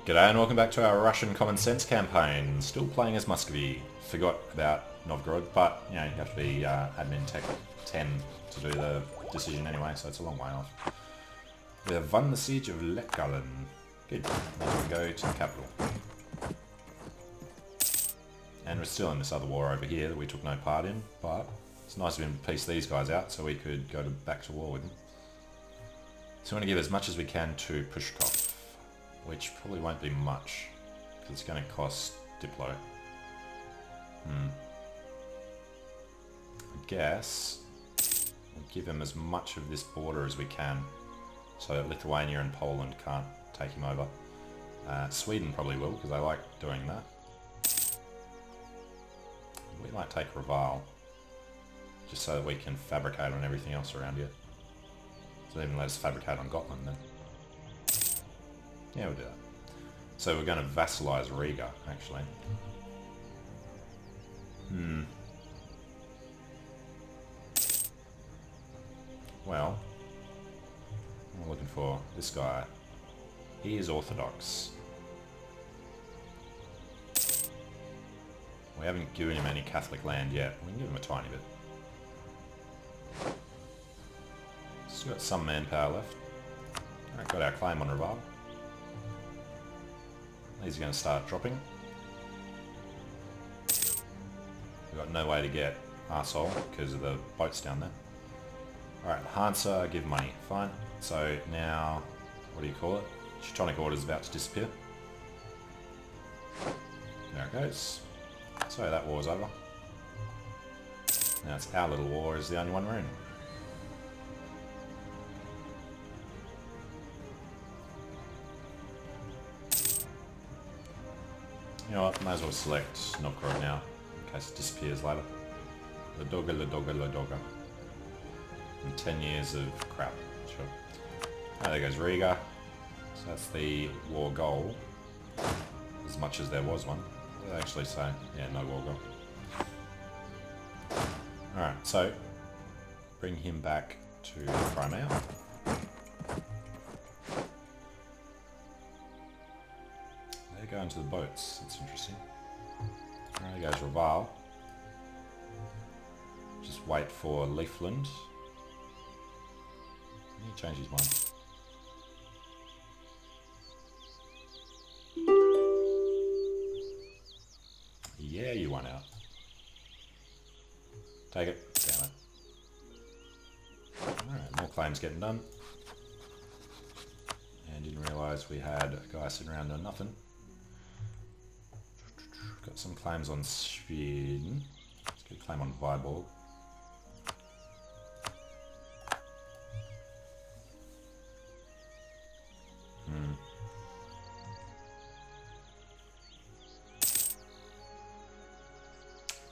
G'day and welcome back to our Russian Common Sense campaign. Still playing as Muscovy. Forgot about Novgorod, but you know, you have to be admin tech 10 to do the decision anyway, so it's a long way off. We have won the siege of Lekgalen. Good. Now we go to the capital. And we're still in this other war over here that we took no part in, but it's nice of him to piece these guys out so we could go back to war with them. So we want to give as much as we can to Pushkov, which probably won't be much, because it's going to cost Diplo. I guess we'll give him as much of this border as we can, so that Lithuania and Poland can't take him over. Sweden probably will, because they like doing that. We might take Raval, just so that we can fabricate on everything else around here. So even let us fabricate on Gotland then. Yeah, we'll do that. So we're going to vassalize Riga, actually. Well, I'm looking for this guy. He is Orthodox. We haven't given him any Catholic land yet. We can give him a tiny bit. Still got some manpower left. Alright, got our claim on Raval. These are going to start dropping. We've got no way to get arsehole because of the boats down there. Alright, Hansa, give money. Fine. So now, what do you call it? Teutonic Order is about to disappear. There it goes. So that war's over. Now it's our little war is the only one we're in. You know what, might as well select Novgorod now, in case it disappears later. Ladoga, Ladoga, Ladoga. And 10 years of crap, sure. Oh, there goes Riga. So that's the war goal, as much as there was one. What did they actually say? Yeah, no war goal. Alright, so, bring him back to Crimea. Go into the boats. That's interesting. There goes Raval. Just wait for Leafland. He changed his mind. Yeah, you won out. Take it. Damn it. Alright, more claims getting done. And didn't realise we had a guy sitting around doing nothing. Got some claims on Sweden. Let's get a claim on Viborg.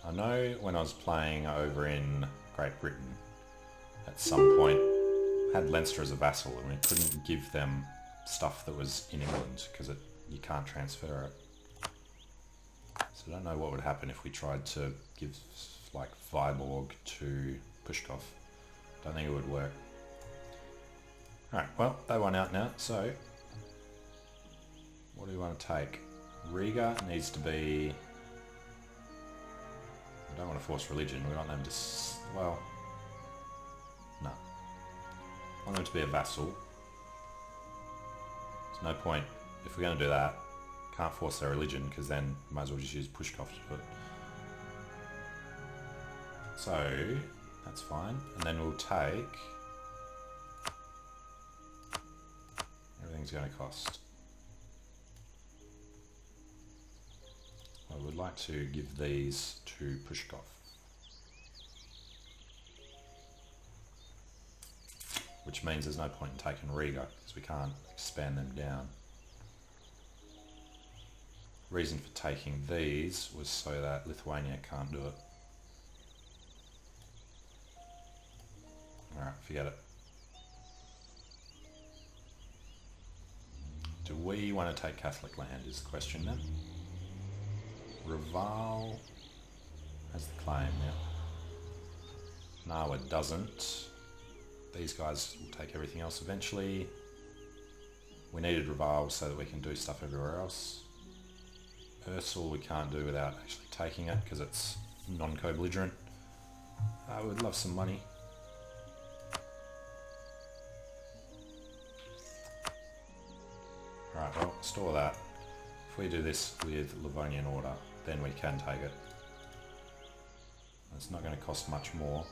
I know when I was playing over in Great Britain, at some point had Leinster as a vassal and we couldn't give them stuff that was in England because you can't transfer it. So I don't know what would happen if we tried to give like Viborg to Pushkov. Don't think it would work. Alright, well, they won out now, so what do we want to take? Riga needs to be... We don't want to force religion, we want them to... well... no. I want them to be a vassal. There's no point, if we're going to do that, can't force their religion because then might as well just use Pushkov to put. So that's fine, and then we'll take. Everything's going to cost. I would like to give these to Pushkov, which means there's no point in taking Riga because we can't expand them down. Reason for taking these was so that Lithuania can't do it. Alright, forget it. Do we want to take Catholic land is the question then. Raval has the claim now. No, it doesn't. These guys will take everything else eventually. We needed Raval so that we can do stuff everywhere else. Ursul we can't do without actually taking it because it's non-co-belligerent. We'd love some money. Alright, well, store that. If we do this with Livonian Order, then we can take it. It's not going to cost much more.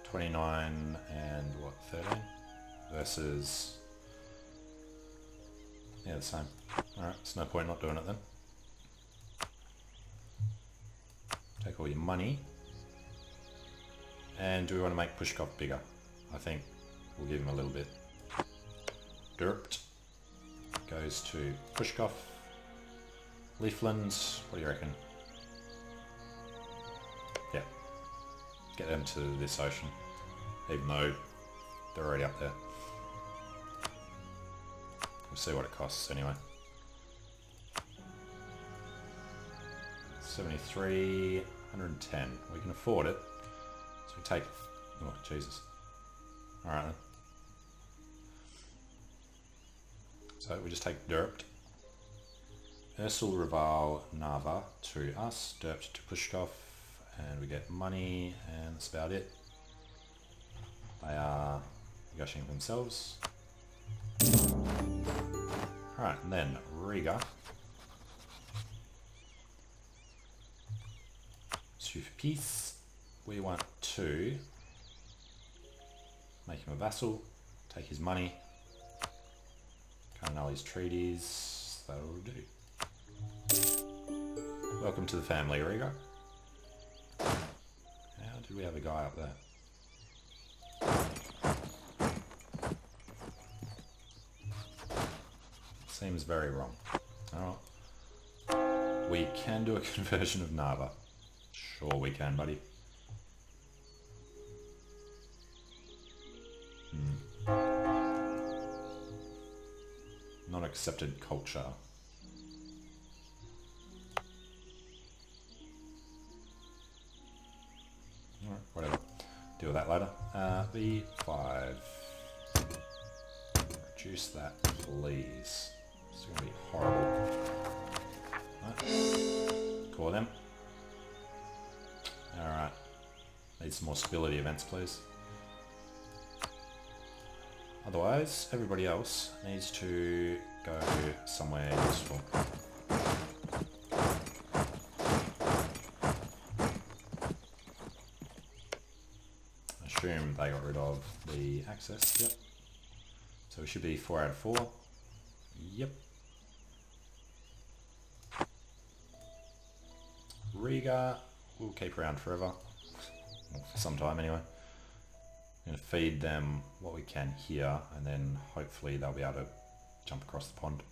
29 and what, 13? Versus... yeah, the same. Alright, there's no point not doing it then. Take all your money. And do we want to make Pushkov bigger? I think we'll give him a little bit. Derpt goes to Pushkov. Leaflands, what do you reckon? Yeah. Get them to this ocean. Even though they're already up there. We'll see what it costs anyway. 73, 110. We can afford it. So we take... oh, Jesus. Alright then. So we just take Derpt. Ursul, Raval, Nava to us. Derpt to Pushkov. And we get money, and that's about it. They are negotiating themselves. Alright, and then Riga. So for peace, we want to make him a vassal, take his money, can't annul his treaties, that'll do. Welcome to the family, Riga. How did we have a guy up there? Seems very wrong. Alright. We can do a conversion of Nava. Sure we can, buddy. Not accepted culture. Alright, whatever. Deal with that later. B5. Reduce that, please. It's going to be horrible. Right. Call them. Alright. Need some more stability events, please. Otherwise, everybody else needs to go somewhere useful. Assume they got rid of the access. Yep. So we should be 4 out of 4. Yep. Riga, we'll keep around forever. Well, for some time anyway. I'm going to feed them what we can here, and then hopefully they'll be able to jump across the pond.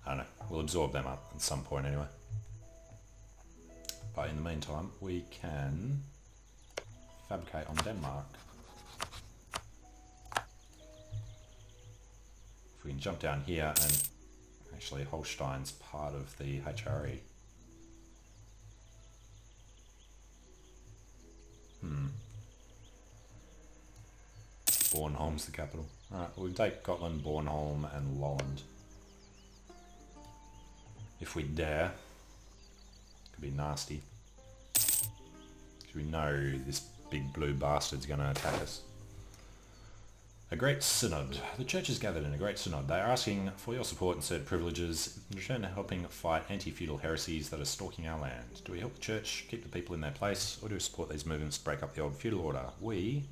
I don't know, we'll absorb them up at some point anyway. But in the meantime, we can fabricate on Denmark. If we can jump down here, and actually Holstein's part of the HRE. Bornholm's the capital. Alright, we can take Gotland, Bornholm and Lolland. If we dare. Could be nasty. Because we know this big blue bastard's going to attack us. A great synod. The church is gathered in a great synod. They are asking for your support and certain privileges in return to helping fight anti-feudal heresies that are stalking our land. Do we help the church keep the people in their place, or do we support these movements to break up the old feudal order? We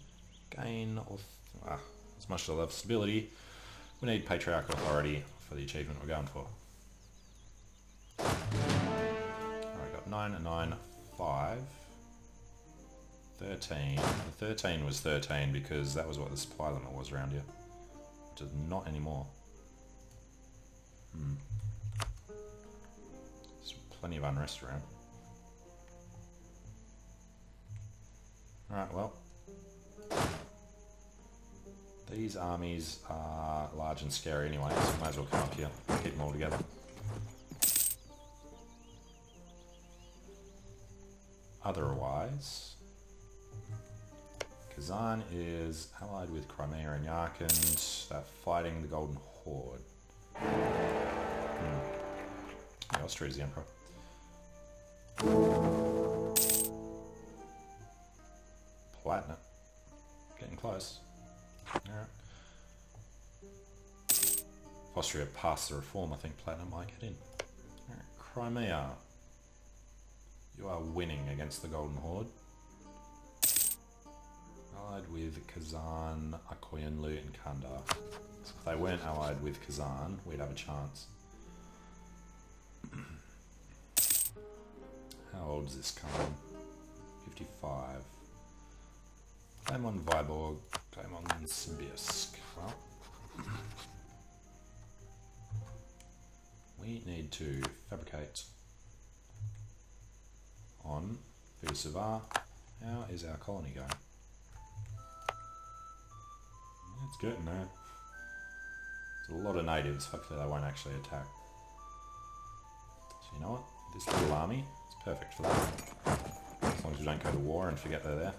gain as much as I love stability, we need Patriarch Authority for the achievement we're going for. Alright, got 9 and 9, 5. 13. The 13 was 13 because that was what the supply limit was around here. Which is not anymore. There's plenty of unrest around. Alright, well. These armies are large and scary anyway, so might as well come up here, keep them all together. Otherwise, Kazan is allied with Crimea and Yarkand. They're fighting the Golden Horde. Yeah, Austria is the Emperor. Palatinate. Getting close. Alright. If Austria passed the reform, I think Palatinate might get in. Alright, Crimea. You are winning against the Golden Horde. Allied with Kazan, Akoyanlu and Kandar. So if they weren't allied with Kazan, we'd have a chance. How old is this Khan? 55. Claim on Vyborg, claim on Sibirsk. Well, we need to fabricate on Vusuvar. How is our colony going? It's good, no? It's a lot of natives, hopefully they won't actually attack. So you know what? This little army is perfect for that. As long as we don't go to war and forget they're there.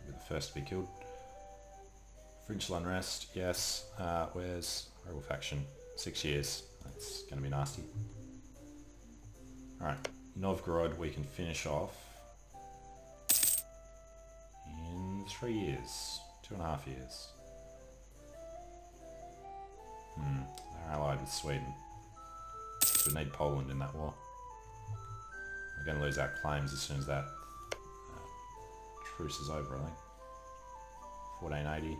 We're the first to be killed. Provincial unrest, yes. Where's Rebel faction? 6 years. That's going to be nasty. Alright, Novgorod we can finish off in 3 years. 2.5 years. They're allied with Sweden. So we need Poland in that war. We're going to lose our claims as soon as that truce is over, I think. 1480.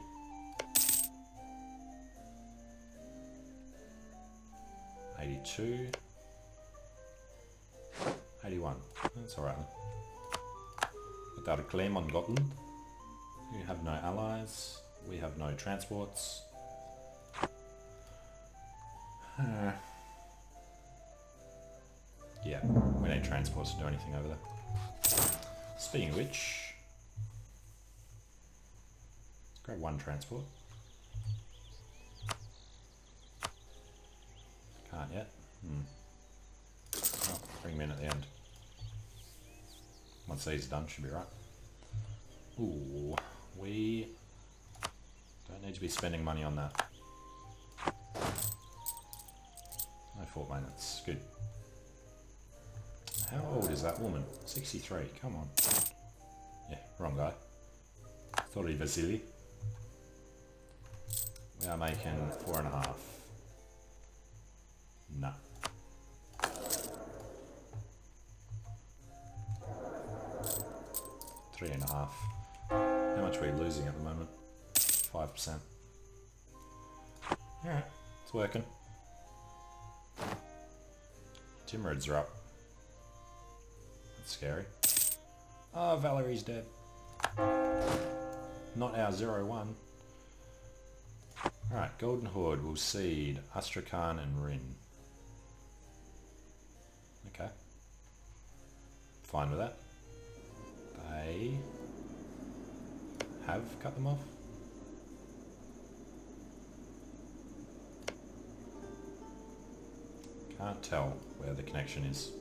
82. 81. That's alright then. Without a claim on Gotland. You have no allies. We have no transports. Yeah, we need transports to do anything over there. Speaking of which, let's grab one transport. Can't yet. Oh, bring them in at the end. Once these are done, should be right. Ooh, we don't need to be spending money on that. No fort maintenance, good. How old is that woman? 63, come on. Yeah, wrong guy. Thought he Vasily. We are making 4.5. No. 3.5. How much are we losing at the moment? 5%. Alright, it's working. Timurids are up. That's scary. Oh, Valerie's dead. Not our 0-1. Alright, Golden Horde will cede Astrakhan and Rin. Okay. Fine with that. They have cut them off. Can't tell where the connection is.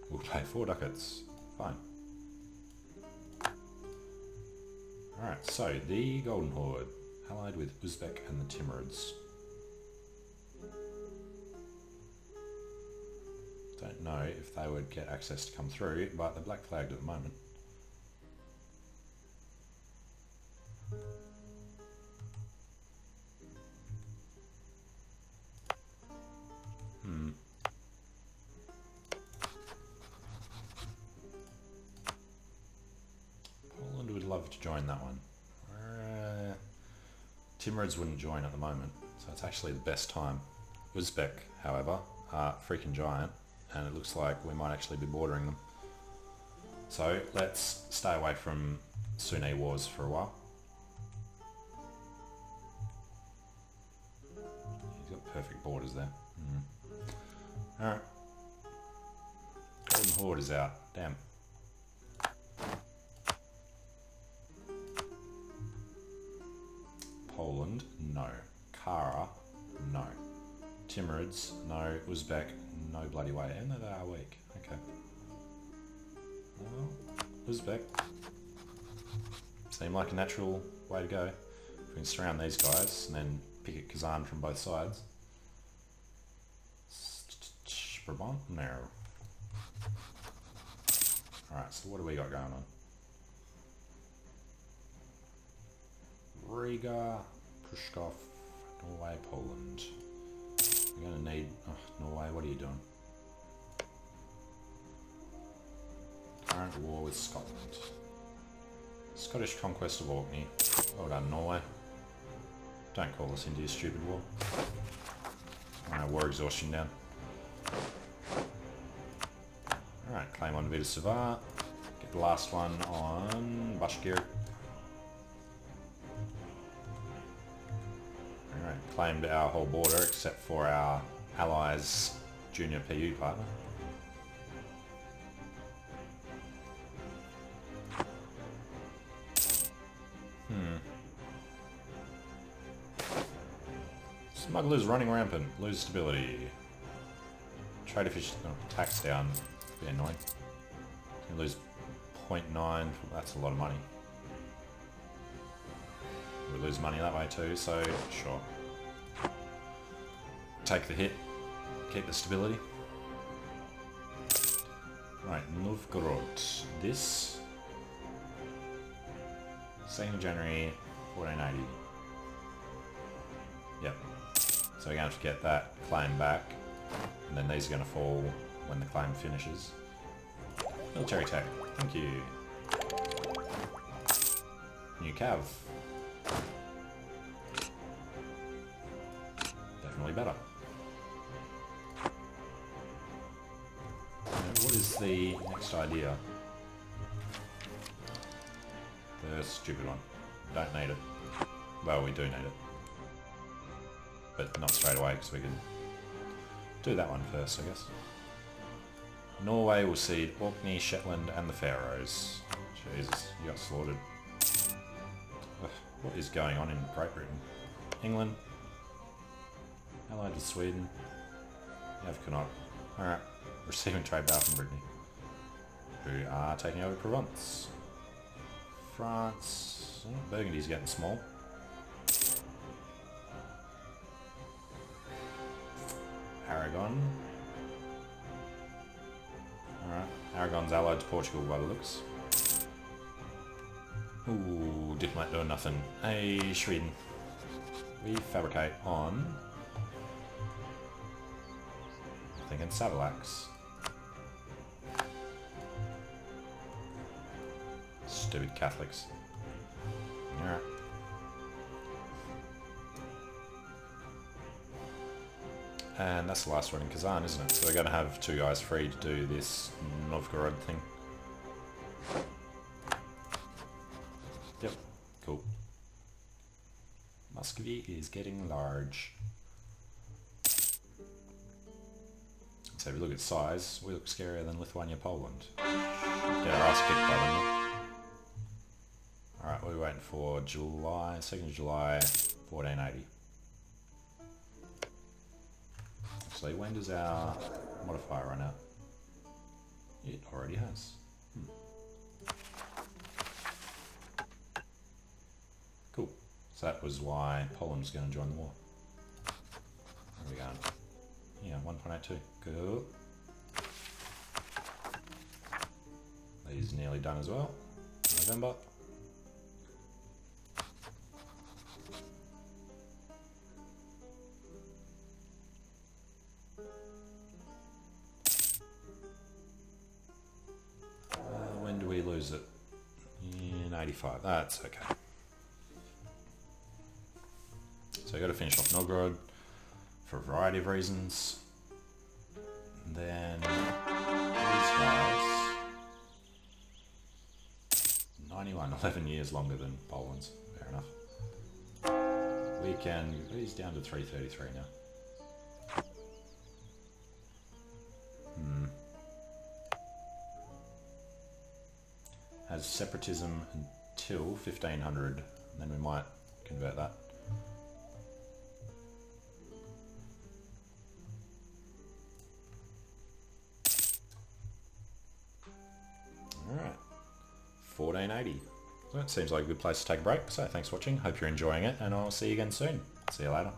We'll pay 4 ducats. Fine. Alright, so the Golden Horde, allied with Uzbek and the Timurids. Don't know if they would get access to come through, but they're black flagged at the moment. Poland would love to join that one. Timurids wouldn't join at the moment, so it's actually the best time. Uzbek, however, are freaking giant, and it looks like we might actually be bordering them. So let's stay away from Sunni wars for a while. He's got perfect borders there. Alright. Golden Horde is out. Damn. Poland, no. Kara, no. Timurids, no. Uzbek, no bloody way. And they are weak. Okay. Well, Uzbek. Seemed like a natural way to go. If we can surround these guys and then pick at Kazan from both sides. Brabant? No. Alright, so what do we got going on? Riga, Prushkov, Norway, Poland. We're going to need... Oh, Norway, what are you doing? Current war with Scotland. Scottish conquest of Orkney. Well done, Norway. Don't call us India's stupid war. War exhaustion down. Alright, claim on Vita Savar. Get the last one on Bashkir. Alright, claimed our whole border except for our allies' junior PU partner. Smugglers running rampant. Lose stability. Trade efficiency. Tax down. Be annoying. You lose 0.9. That's a lot of money. We lose money that way too, so sure. Take the hit. Keep the stability. Right, Novgorod. This. 2nd of January 1480. Yep. So we're going to have to get that claim back, and then these are going to fall when the claim finishes. Military tech, thank you. New cav. Definitely better. Now, what is the next idea? The stupid one. Don't need it. Well, we do need it. But not straight away, because we can do that one first, I guess. Norway will cede Orkney, Shetland, and the Faroes. Jesus, you got slaughtered. Ugh, what is going on in Great Britain? England, allied with Sweden. Have Connaught. Alright, receiving trade power from Brittany, who are taking over Provence. France. Oh, Burgundy's getting small. Aragon. Alright, Aragon's allied to Portugal by the looks. Ooh, diplomat doing nothing. Hey, Sweden. We fabricate on... I'm thinking Savilax. Stupid Catholics. Alright. And that's the last one in Kazan, isn't it? So we're going to have 2 guys free to do this Novgorod thing. Yep, cool. Muscovy is getting large. So if you look at size, we look scarier than Lithuania, Poland. Get our ass kicked by them. Alright, we're waiting for July, 2nd of July, 1480. Actually, when does our modifier run out? It already has. Cool. So that was why Poland was going to join the war. Where are we going? Yeah, 1.82. Cool. These nearly done as well. November. When do we lose it? In 85. That's okay. So I got to finish off Novgorod for a variety of reasons. And then these guys, 91, 11 years longer than Poland's. Fair enough. We can. He's down to 333 now. Has separatism until 1500, and then we might convert that. Alright. 1480. Well, it seems like a good place to take a break, so thanks for watching. Hope you're enjoying it, and I'll see you again soon. See you later.